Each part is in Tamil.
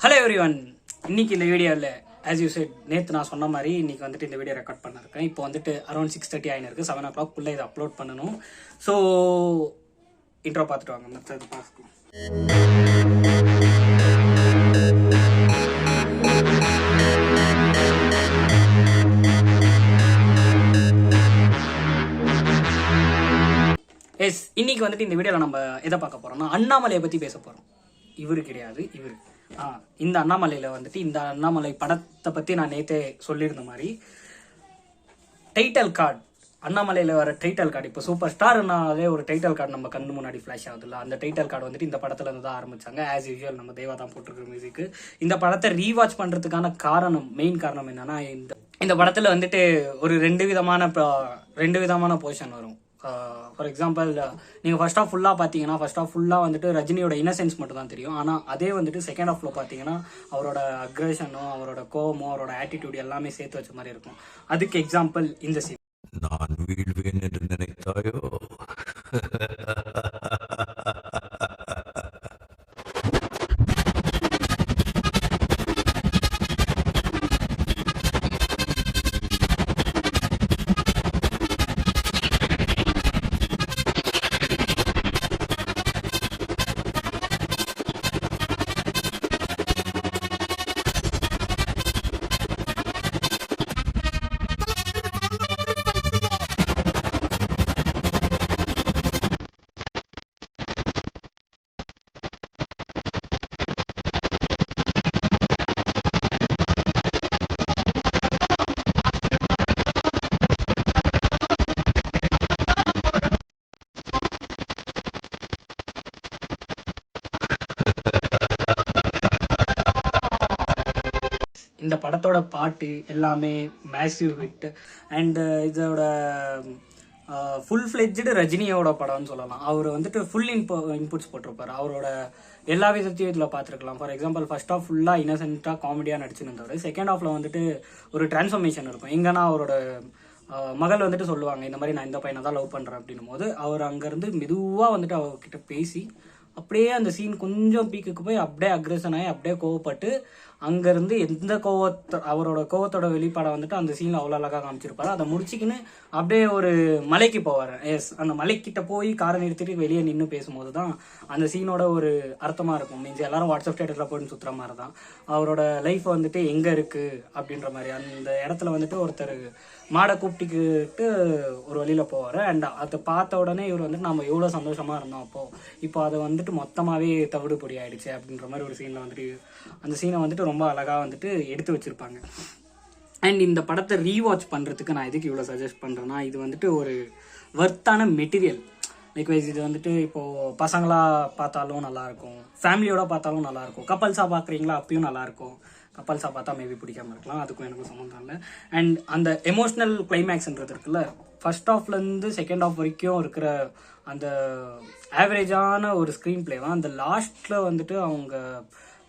Hello everyone. இன்னைக்கு இந்த வீடியோவில் ஆஸ் யூ செட் நேற்று நான் சொன்ன மாதிரி இன்னைக்கு வந்துட்டு இந்த வீடியோ ரெக்கார்ட் பண்ணிருக்கேன். இப்போ வந்துட்டு அரௌண்ட் 6:30 ஆயிருக்கு. 7 o'clock இதை அப்லோட் பண்ணணும். ஸோ இன்ட்ரோ பார்த்துட்டு வாங்க, மற்றது பார்க்கலாம். எஸ், இன்னைக்கு வந்துட்டு இந்த வீடியோவில் நம்ம எதை பார்க்க போறோம்னா அண்ணாமலையை பற்றி பேச போகிறோம். இவரு கிடையாது, இவரு இந்த அண்ணாமலையில் வந்துட்டு இந்த அண்ணாமலை படத்தை பற்றி நான் நேற்றே சொல்லியிருந்த மாதிரி டைட்டில் கார்டு, அண்ணாமலையில் வர டைட்டில் கார்டு, இப்போ சூப்பர் ஸ்டார்னாலே ஒரு டைட்டில் கார்டு நம்ம கண்ணு முன்னாடி ஃப்ளாஷ் ஆகுதுல்ல, அந்த டைட்டில் கார்டு வந்துட்டு இந்த படத்துல இருந்து தான் ஆரம்பிச்சாங்க. ஆஸ் யூஷுவல் நம்ம தேவா தான் போட்டிருக்கிற மியூசிக்கு. இந்த படத்தை ரீவாட்ச் பண்ணுறதுக்கான மெயின் காரணம் என்னன்னா, இந்த படத்தில் வந்துட்டு ஒரு ரெண்டு விதமான பொசிஷன் வரும். ஃபார் எக்ஸாம்பிள், நீங்கள் ஃபர்ஸ்ட் ஆஃப் ஃபுல்லாக பார்த்தீங்கன்னா ஃபர்ஸ்ட் ஆஃப் ஃபுல்லாக வந்துட்டு ரஜினியோட இன்னசென்ஸ் மட்டும் தான் தெரியும். ஆனால் அதே வந்துட்டு செகண்ட் ஆஃப்ல பார்த்தீங்கன்னா அவரோட அக்ரஷனும் அவரோட கோவமும் அவரோட ஆட்டிடியூட் எல்லாமே சேர்த்து வச்ச மாதிரி இருக்கும். அதுக்கு எக்ஸாம்பிள் இந்த சீன். நான் வீழ்வேன் என்று நினைத்தாயோ? இந்த படத்தோட பாட்டு எல்லாமே மேசிவ் ஹிட். அண்ட் இதோட ஃபுல் ஃப்ளெட்ஜ்டு ரஜினியோட படம்னு சொல்லலாம். அவர் வந்துட்டு ஃபுல் இன்புட்ஸ் போட்டிருப்பாரு. அவரோட எல்லா விதத்தையும் இதில் பார்த்துருக்கலாம். ஃபார் எக்ஸாம்பிள், ஃபர்ஸ்ட் ஆஃப் ஃபுல்லாக இன்னசென்ட்டாக காமெடியாக நடிச்சுருந்தவர். செகண்ட் ஆஃப்ல வந்துட்டு ஒரு டிரான்ஸ்ஃபர்மேஷன் இருக்கும். எங்கன்னா அவரோட மகள் வந்துட்டு சொல்லுவாங்க, இந்த மாதிரி நான் இந்த பையனை தான் லவ் பண்ணுறேன் அப்படின்னும் போது அவர் அங்கேருந்து மெதுவாக வந்துட்டு அவர்கிட்ட பேசி அப்படியே அந்த சீன் கொஞ்சம் பீக்குக்கு போய் அப்படியே அக்ரெஷன் ஆகி அப்படியே கோவப்பட்டு அங்கேருந்து எந்த அவரோட கோவத்தோட வெளிப்பாடை வந்துட்டு அந்த சீனில் அவ்வளோ அழகாக காமிச்சிருப்பாரு. அதை முடிச்சுக்கின்னு அப்படியே ஒரு மலைக்கு போவார். எஸ், அந்த மலைக்கிட்ட போய் காரை நிறுத்திட்டு வெளியே நின்று பேசும்போது தான் அந்த சீனோட ஒரு அர்த்தமாக இருக்கும். மீன்ஸ் எல்லாரும் வாட்ஸ்அப் ஸ்டேட்டஸில் போட்டு சுற்றுற மாதிரி தான் அவரோட லைஃப் வந்துட்டு எங்கே இருக்குது அப்படின்ற மாதிரி. அந்த இடத்துல வந்துட்டு ஒருத்தர் மாடை கூப்பிட்டுக்கிட்டு ஒரு வழியில் போவார். அண்ட் அதை பார்த்த உடனே இவர் வந்துட்டு நம்ம எவ்வளோ சந்தோஷமாக இருந்தோம் இப்போ அதை வந்துட்டு மொத்தமாகவே தவிடு பொடி ஆயிடுச்சு அப்படின்ற மாதிரி ஒரு சீனில் வந்துட்டு அந்த சீனை வந்துட்டு ரொம்ப அழகாக வந்துட்டு எடுத்து வச்சுருப்பாங்க. அண்ட் இந்த படத்தை ரீவாட்ச் பண்ணுறதுக்கு நான் எதுக்கு இவ்வளோ சஜஸ்ட் பண்ணுறேன்னா, இது வந்துட்டு ஒரு வர்த்தான மெட்டீரியல். லைக்வைஸ் இது வந்துட்டு இப்போது பசங்களாக பார்த்தாலும் நல்லாயிருக்கும், ஃபேமிலியோட பார்த்தாலும் நல்லாயிருக்கும், கப்பல்ஸாக பார்க்குறீங்களா அப்பயும் நல்லாயிருக்கும். கப்பல்ஸாக பார்த்தா மேபி பிடிக்காம இருக்கலாம், அதுக்கும் எனக்கும் சம்மந்தம் இல்லை. அண்ட் அந்த எமோஷ்னல் கிளைமேக்ஸ்ன்றது இருக்குல்ல, ஃபர்ஸ்ட் ஆஃப்லேருந்து செகண்ட் ஆஃப் வரைக்கும் இருக்கிற அந்த ஆவரேஜான ஒரு ஸ்க்ரீன் பிளே தான் அந்த லாஸ்ட்டில் வந்துட்டு அவங்க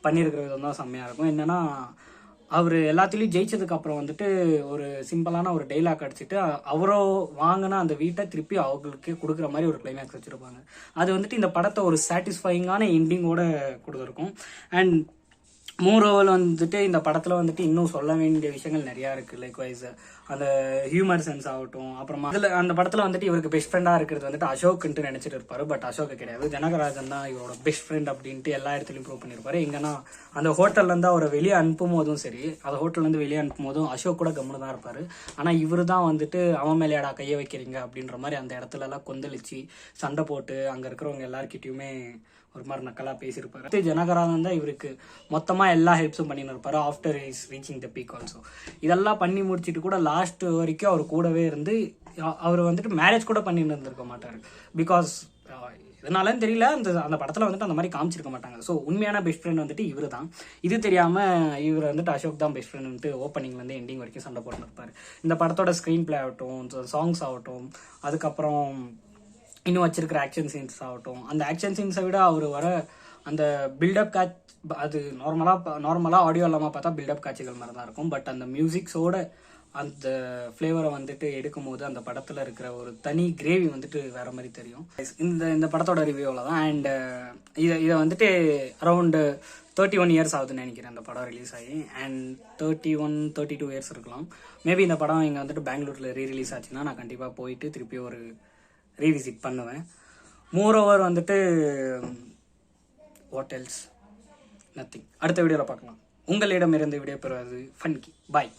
பண்ணியிருக்கிற விதம் தான் செம்மையாக இருக்கும். என்னென்னா, அவர் எல்லாத்துலேயும் ஜெயிச்சதுக்கு அப்புறம் வந்துட்டு ஒரு சிம்பிளான ஒரு டைலாக் அடிச்சுட்டு அவரோ வாங்கின அந்த வீட்டை திருப்பி அவங்களுக்கு கொடுக்குற மாதிரி ஒரு கிளைமேக்ஸ் வச்சுருப்பாங்க. அது வந்துட்டு இந்த படத்தை ஒரு சாட்டிஸ்ஃபைங்கான எண்டிங்கோட கொடுத்துருக்கும். அண்ட் மோரோவர் வந்துட்டு இந்த படத்தில் வந்துட்டு இன்னும் சொல்ல வேண்டிய விஷயங்கள் நிறையா இருக்குது. லைக்வைஸ் அந்த ஹியூமர் சென்ஸ் ஆகட்டும். அப்புறமா அதில் அந்த படத்தில் வந்துட்டு இவருக்கு பெஸ்ட் ஃப்ரெண்டாக இருக்கிறது வந்துட்டு அசோக்குன்ட்டு நினச்சிட்டு இருப்பாரு. பட் அசோக் கிடையாது, ஜனகராஜன் தான் இவரோட பெஸ்ட் ஃப்ரெண்ட் அப்படின்ட்டு எல்லா இடத்துலையும் ப்ரூவ் பண்ணியிருப்பாரு. எங்கன்னா அந்த ஹோட்டல்லேருந்து அவரை வெளியே அனுப்பும் போதும் சரி, அந்த ஹோட்டல்லேருந்து வெளியே அனுப்பும் போதும் அசோக் கூட கம்முன்னு தான் இருப்பார். ஆனால் இவர் தான் வந்துட்டு அவன் மேலேடா கையை வைக்கிறீங்க அப்படின்ற மாதிரி அந்த இடத்துலலாம் கொந்தளிச்சு சண்டை போட்டு அங்கே இருக்கிறவங்க எல்லாருக்கிட்டையுமே ஒரு மாதிரி நக்கலாக பேசியிருப்பாரு. ஜனகராஜன் தான் இவருக்கு மொத்தமாக எல்லா ஹெல்ப்ஸும் பண்ணின்னு இருப்பாரு after his reaching the peak also. இதெல்லாம் பண்ணி முடிச்சுட்டு கூட லாஸ்ட் வரைக்கும் அவர் கூடவே இருந்து அவர் வந்துட்டு மேரேஜ் கூட பண்ணிட்டு இருந்திருக்க மாட்டார். பிகாஸ் இதனாலன்னு தெரியல, அந்த படத்தில் வந்துட்டு அந்த மாதிரி காமிச்சிருக்க மாட்டாங்க. ஸோ உண்மையான பெஸ்ட் ஃப்ரெண்ட் வந்துட்டு இவர் தான். இது தெரியாமல் இவர் வந்துட்டு அசோக் தான் பெஸ்ட் ஃப்ரெண்ட் ஓப்பனிங்லேருந்து எண்டிங் வரைக்கும் சண்டை போட்டுன்னு இருப்பார். இந்த படத்தோட ஸ்க்ரீன் பிளே ஆகட்டும், சாங்ஸ் ஆகட்டும், அதுக்கப்புறம் இன்னும் வச்சிருக்கிற ஆக்ஷன் சீன்ஸ் ஆகட்டும், அந்த ஆக்ஷன் சீன்ஸை விட அவர் வர அந்த பில்டப் காட்ச், அது நார்மலாக ஆடியோ இல்லாமல் பார்த்தா பில்டப் காட்சிகள் மாதிரி தான் இருக்கும். பட் அந்த மியூசிக்ஸோட அந்த ஃப்ளேவரை வந்துட்டு எடுக்கும் போது அந்த படத்தில் இருக்கிற ஒரு தனி கிரேவி வந்துட்டு வேற மாதிரி தெரியும். இந்த படத்தோட ரிவ்யூவில் தான். அண்ட் இதை வந்துட்டு அரௌண்டு 31 இயர்ஸ் ஆகுதுன்னு நினைக்கிறேன் அந்த படம் ரிலீஸ் ஆகி. அண்ட் 32 இயர்ஸ் இருக்கலாம். மேபி இந்த படம் இங்கே வந்துட்டு பெங்களூரில் ரீரிலீஸ் ஆச்சுன்னா நான் கண்டிப்பாக போயிட்டு திருப்பி ஒரு ரீவிசிட் பண்ணுவேன். மோரோவர் வந்துட்டு வாட் எல்ஸ், நத்திங். அடுத்த வீடியோவில் பார்க்கலாம். உங்களிடமிருந்து விடைபெறுவது ஃபன்கி. பாய்.